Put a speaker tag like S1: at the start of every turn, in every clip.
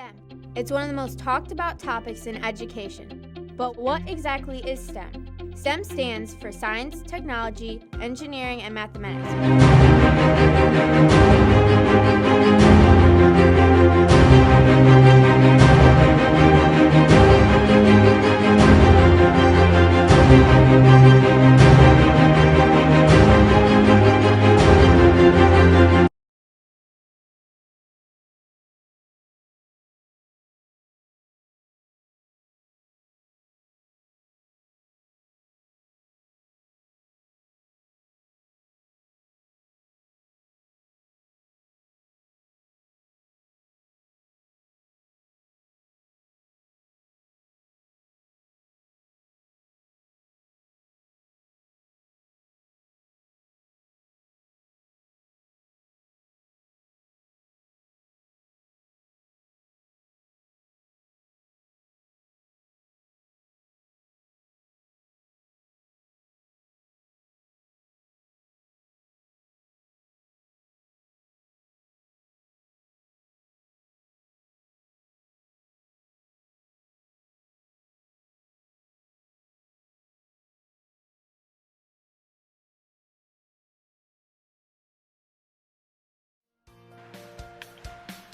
S1: STEM. It's one of the most talked about topics in education. But what exactly is STEM? STEM stands for science, technology, engineering, and mathematics.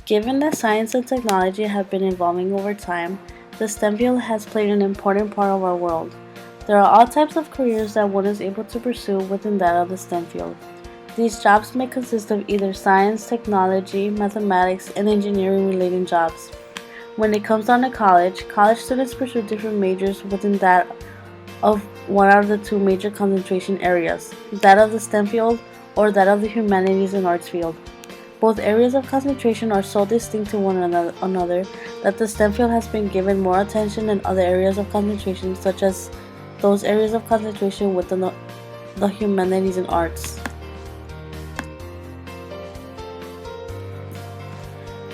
S2: Given that science and technology have been evolving over time, the STEM field has played an important part of our world. There are all types of careers that one is able to pursue within that of the STEM field. These jobs may consist of either science, technology, mathematics, and engineering related jobs. When it comes down to college students pursue different majors within that of one out of the two major concentration areas, that of the STEM field or that of the Humanities and Arts field. Both areas of concentration are so distinct to one another that the STEM field has been given more attention than other areas of concentration, such as those areas of concentration within the humanities and arts.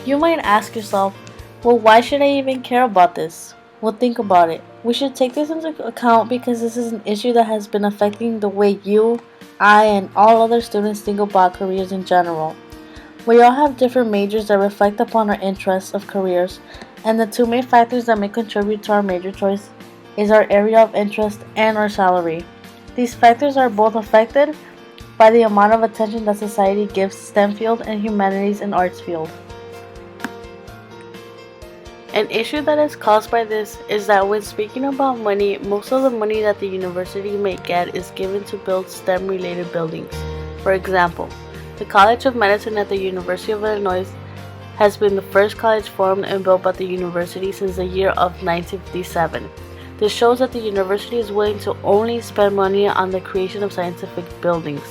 S2: You might ask yourself, well, why should I even care about this? Well, think about it. We should take this into account because this is an issue that has been affecting the way you, I, and all other students think about careers in general. We all have different majors that reflect upon our interests of careers, and the two main factors that may contribute to our major choice is our area of interest and our salary. These factors are both affected by the amount of attention that society gives STEM field and humanities and arts field. An issue that is caused by this is that when speaking about money, most of the money that the university may get is given to build STEM related buildings. For example, the College of Medicine at the University of Illinois has been the first college formed and built by the university since the year of 1957. This shows that the university is willing to only spend money on the creation of scientific buildings.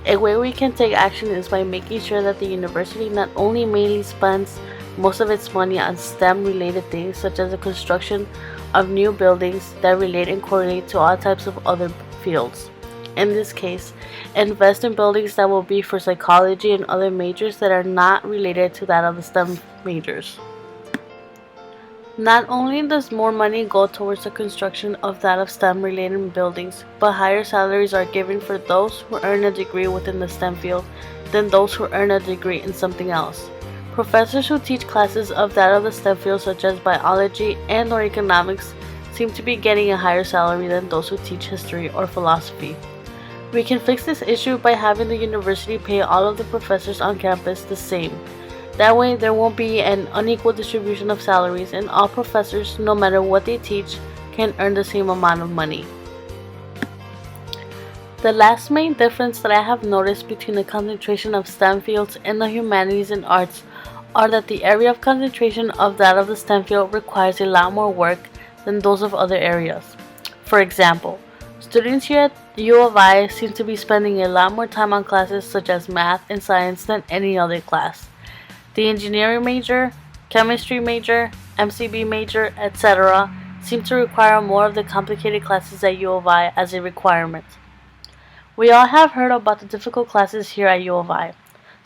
S2: A way we can take action is by making sure that the university not only mainly spends most of its money on STEM related things such as the construction of new buildings that relate and correlate to all types of other fields. In this case, invest in buildings that will be for psychology and other majors that are not related to that of the STEM majors. Not only does more money go towards the construction of that of STEM related buildings, but higher salaries are given for those who earn a degree within the STEM field than those who earn a degree in something else. Professors who teach classes of that of the STEM field such as biology and or economics seem to be getting a higher salary than those who teach history or philosophy. We can fix this issue by having the university pay all of the professors on campus the same. That way there won't be an unequal distribution of salaries and all professors, no matter what they teach, can earn the same amount of money. The last main difference that I have noticed between the concentration of STEM fields and the humanities and arts are that the area of concentration of that of the STEM field requires a lot more work than those of other areas. For example, students here at U of I seem to be spending a lot more time on classes such as math and science than any other class. The engineering major, chemistry major, MCB major, etc. seem to require more of the complicated classes at U of I as a requirement. We all have heard about the difficult classes here at U of I.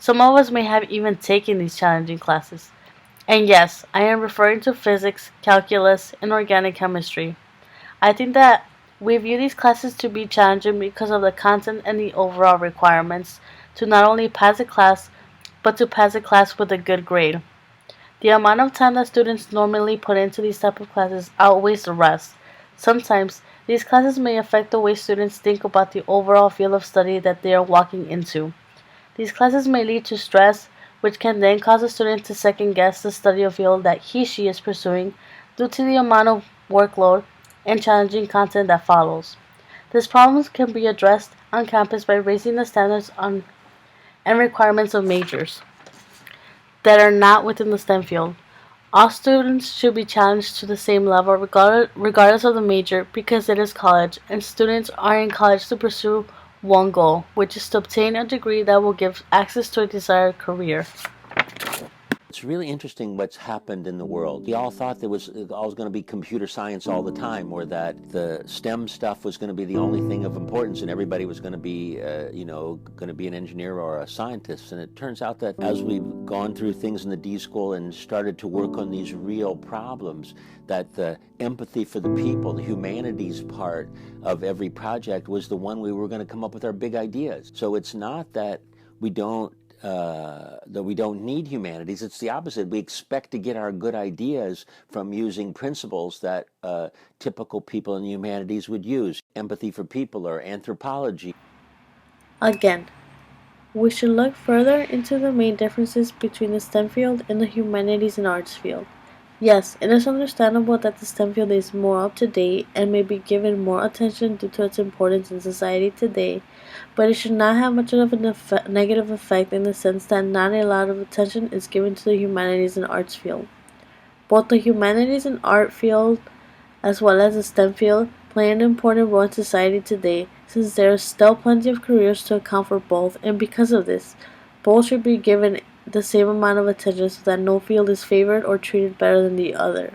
S2: Some of us may have even taken these challenging classes. And yes, I am referring to physics, calculus, and organic chemistry. I think that we view these classes to be challenging because of the content and the overall requirements to not only pass the class, but to pass the class with a good grade. The amount of time that students normally put into these type of classes outweighs the rest. Sometimes, these classes may affect the way students think about the overall field of study that they are walking into. These classes may lead to stress, which can then cause a student to second guess the study field that he/she is pursuing due to the amount of workload and challenging content that follows. These problems can be addressed on campus by raising the standards on and requirements of majors that are not within the STEM field. All students should be challenged to the same level regardless of the major because it is college and students are in college to pursue one goal, which is to obtain a degree that will give access to a desired career.
S3: It's really interesting what's happened in the world. We all thought there was always going to be computer science all the time, or that the STEM stuff was going to be the only thing of importance, and everybody was going to be, going to be an engineer or a scientist. And it turns out that as we've gone through things in the D School and started to work on these real problems, that the empathy for the people, the humanities part of every project was the one we were going to come up with our big ideas. So it's not that we don't need humanities. It's the opposite. We expect to get our good ideas from using principles that typical people in the humanities would use. Empathy for people or anthropology.
S2: Again, we should look further into the main differences between the STEM field and the humanities and arts field. Yes, it is understandable that the STEM field is more up to date and may be given more attention due to its importance in society today, but it should not have much of a negative effect in the sense that not a lot of attention is given to the humanities and arts field. Both the humanities and art field, as well as the STEM field, play an important role in society today since there is still plenty of careers to account for both, and because of this, both should be given the same amount of attention so that no field is favored or treated better than the other.